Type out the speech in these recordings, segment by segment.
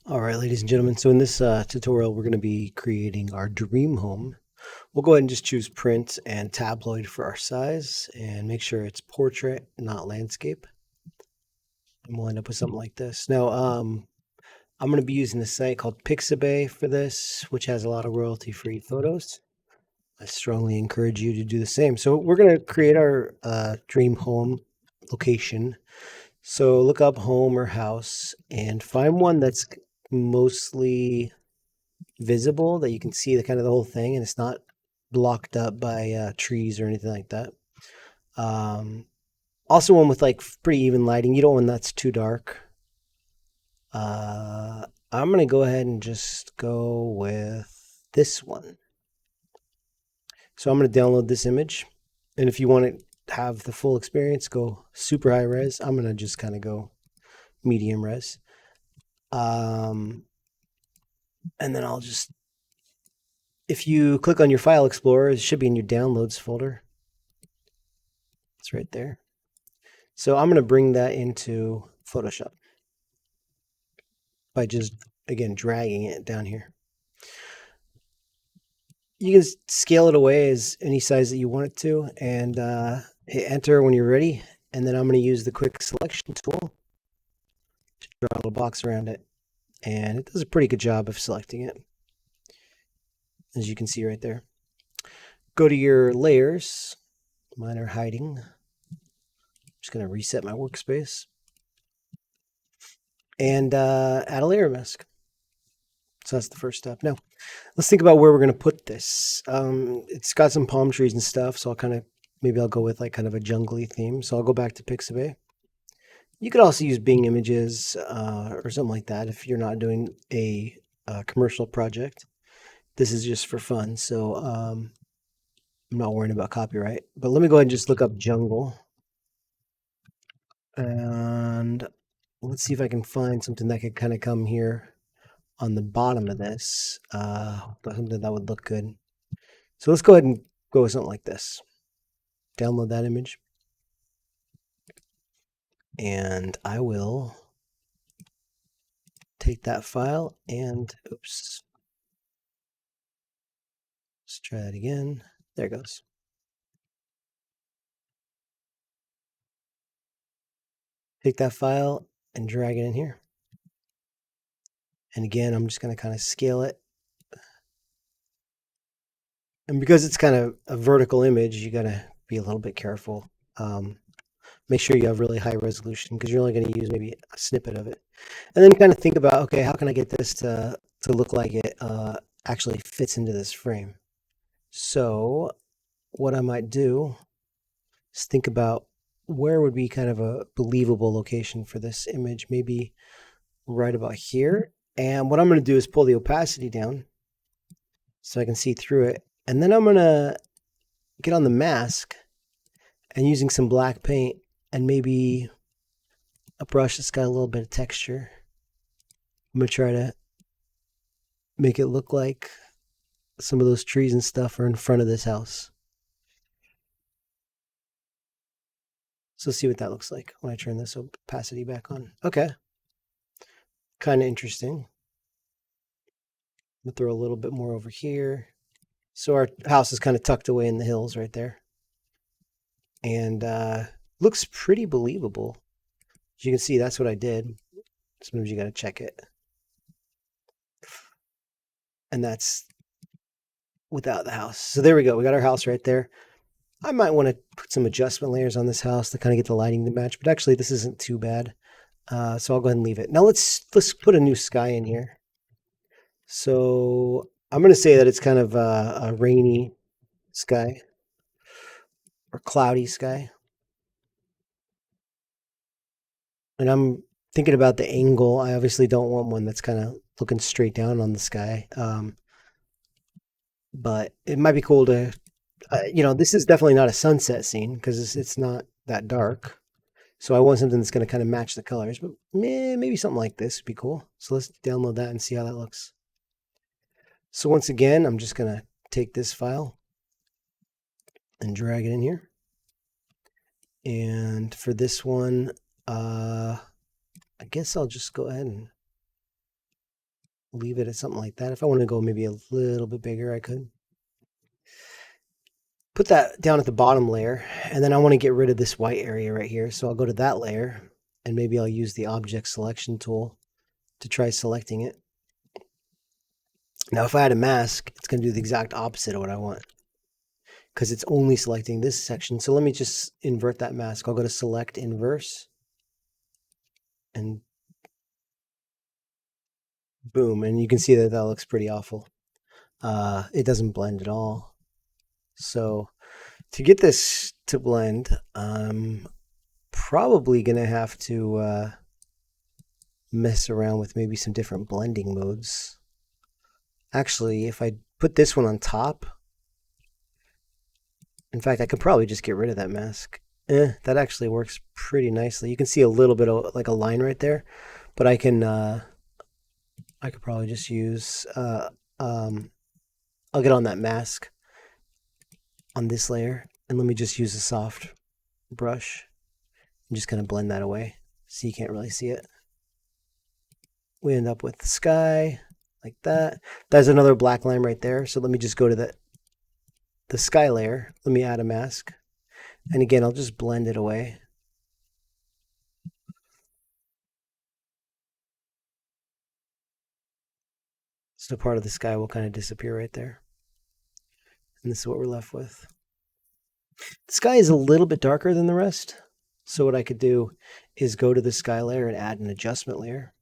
All right, ladies and gentlemen. So in this tutorial, we're going to be creating our dream home. We'll go ahead and just choose print and tabloid for our size and make sure it's portrait, not landscape. And we'll end up with something like this. Now, I'm going to be using a site called Pixabay for this, which has a lot of royalty-free photos. I strongly encourage you to do the same. So we're going to create our dream home location. So look up home or house and find one that's mostly visible, that you can see the kind of the whole thing and it's not blocked up by trees or anything like that. Um, Also one with like pretty even lighting. You don't want one that's too dark. I'm going to go ahead and just go with this one. So I'm going to download this image. And if you want to have the full experience, go super high res. I'm going to just kind of go medium res. And then I'll just, if you click on your file explorer, it should be in your downloads folder. It's right there. So I'm going to bring that into Photoshop by just, again, dragging it down here. You can scale it away as any size that you want it to and hit enter when you're ready. And then I'm going to use the quick selection tool to draw a little box around it. And it does a pretty good job of selecting it, as you can see right there. Go to your layers. Mine are hiding. I'm just going to reset my workspace and add a layer mask. So that's the first step. Now, let's think about where we're going to put this. It's got some palm trees and stuff, so maybe I'll go with like kind of a jungly theme. So I'll go back to Pixabay. You could also use Bing Images or something like that if you're not doing a commercial project. This is just for fun, so I'm not worrying about copyright. But let me go ahead and just look up jungle. And let's see if I can find something that could kind of come here on the bottom of this, something that would look good. So let's go ahead and go with something like this. Download that image. And I will take that file and, oops. Let's try that again. There it goes. Take that file and drag it in here. And again, I'm just going to kind of scale it. And because it's kind of a vertical image, you got to be a little bit careful. Make sure you have really high resolution because you're only going to use maybe a snippet of it. And then kind of think about, okay, how can I get this to look like it actually fits into this frame? So what I might do is think about where would be kind of a believable location for this image, maybe right about here. And what I'm going to do is pull the opacity down so I can see through it. And then I'm going to get on the mask and using some black paint and maybe a brush that's got a little bit of texture. I'm going to try to make it look like some of those trees and stuff are in front of this house. So let's see what that looks like when I turn this opacity back on. Okay. Kind of interesting. I'm going to throw a little bit more over here. So our house is kind of tucked away in the hills right there. And looks pretty believable. As you can see, that's what I did. Sometimes you got to check it. And that's without the house. So there we go. We got our house right there. I might want to put some adjustment layers on this house to kind of get the lighting to match, but actually this isn't too bad. So I'll go ahead and leave it. Now let's put a new sky in here. So I'm going to say that it's kind of a rainy sky or cloudy sky. And I'm thinking about the angle. I obviously don't want one that's kind of looking straight down on the sky. But it might be cool to, this is definitely not a sunset scene because it's not that dark. So I want something that's going to kind of match the colors, but maybe something like this would be cool. So let's download that and see how that looks. So once again, I'm just going to take this file and drag it in here. And for this one, I guess I'll just go ahead and leave it at something like that. If I want to go maybe a little bit bigger, I could. Put that down at the bottom layer, and then I want to get rid of this white area right here. So I'll go to that layer, and maybe I'll use the object selection tool to try selecting it. Now, if I had a mask, it's going to do the exact opposite of what I want because it's only selecting this section. So let me just invert that mask. I'll go to select inverse, and boom. And you can see that that looks pretty awful. It doesn't blend at all. So to get this to blend, I'm probably going to have to mess around with maybe some different blending modes. Actually, if I put this one on top, in fact, I could probably just get rid of that mask. That actually works pretty nicely. You can see a little bit of like a line right there, but I could probably just use, I'll get on that mask on this layer, and let me just use a soft brush and just kind of blend that away so you can't really see it. We end up with the sky like that. There's another black line right there. So let me just go to the sky layer. Let me add a mask. And again, I'll just blend it away. So part of the sky will kind of disappear right there. And this is what we're left with. The sky is a little bit darker than the rest. So what I could do is go to the sky layer and add an adjustment layer.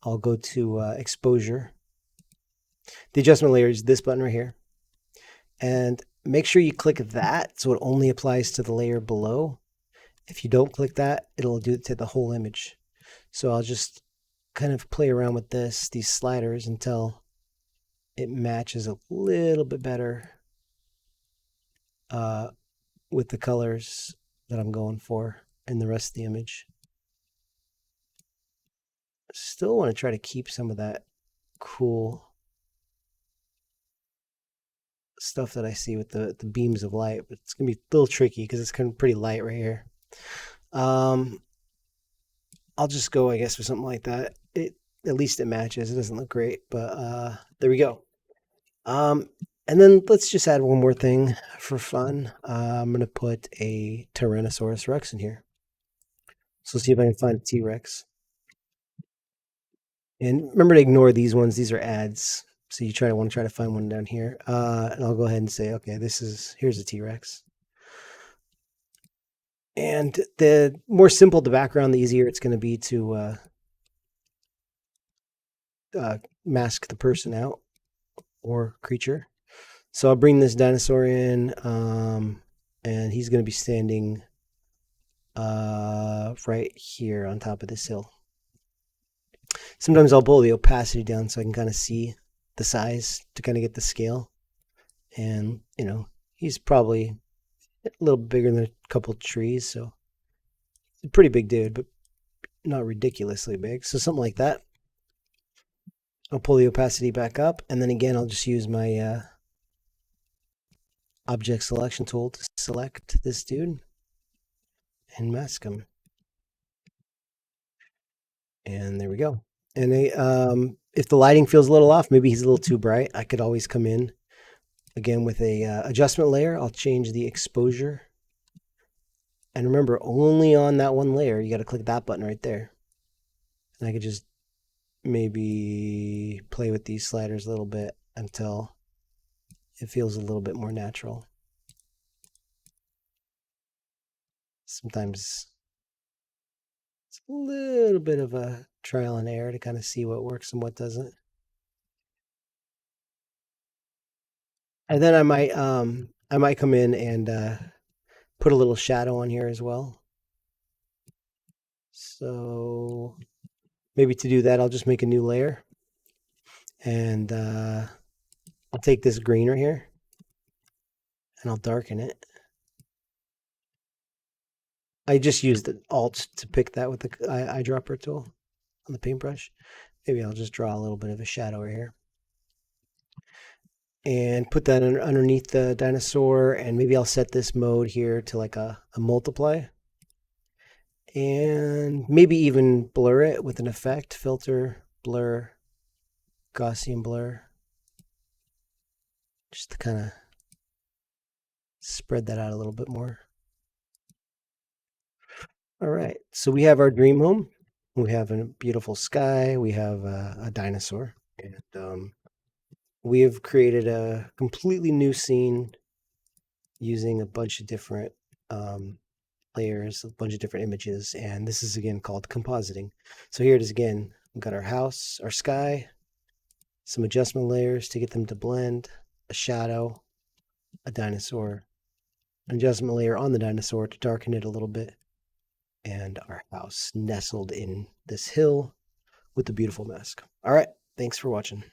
I'll go to exposure. The adjustment layer is this button right here. And make sure you click that so it only applies to the layer below. If you don't click that, it'll do it to the whole image. So I'll just kind of play around with these sliders until it matches a little bit better with the colors that I'm going for in the rest of the image. Still want to try to keep some of that cool stuff that I see with the beams of light, but it's going to be a little tricky because it's kind of pretty light right here. I'll just go, I guess, with something like that. At least it matches. It doesn't look great, but there we go. And then let's just add one more thing for fun. I'm going to put a Tyrannosaurus Rex in here. So let's see if I can find a T-Rex. And remember to ignore these ones. These are ads. So you want to try to find one down here. And I'll go ahead and say, okay, here's a T-Rex. And the more simple the background, the easier it's going to be to mask the person out or creature. So I'll bring this dinosaur in, and he's going to be standing right here on top of this hill. Sometimes I'll pull the opacity down so I can kind of see the size to kind of get the scale. And, he's probably a little bigger than a couple trees, so he's a pretty big dude, but not ridiculously big. So something like that. I'll pull the opacity back up, and then again, I'll just use my object selection tool to select this dude and mask him. And there we go. And if the lighting feels a little off, maybe he's a little too bright, I could always come in again with a adjustment layer. I'll change the exposure. And remember, only on that one layer, you got to click that button right there. And I could just maybe play with these sliders a little bit until it feels a little bit more natural. Sometimes it's a little bit of a trial and error to kind of see what works and what doesn't. And then I might come in and put a little shadow on here as well. So maybe to do that, I'll just make a new layer. And I'll take this green right here and I'll darken it. I just used the Alt to pick that with the eyedropper tool on the paintbrush. Maybe I'll just draw a little bit of a shadow right here. And put that underneath the dinosaur, and maybe I'll set this mode here to like a multiply. And maybe even blur it with an effect, filter, blur, Gaussian blur, just to kind of spread that out a little bit more. All right, so we have our dream home. We have a beautiful sky. We have a dinosaur, and we have created a completely new scene using a bunch of different layers, a bunch of different images, and this is again called compositing. So here it is again. We've got our house, our sky, some adjustment layers to get them to blend, a shadow, a dinosaur, an adjustment layer on the dinosaur to darken it a little bit, and our house nestled in this hill with the beautiful mask. All right, thanks for watching.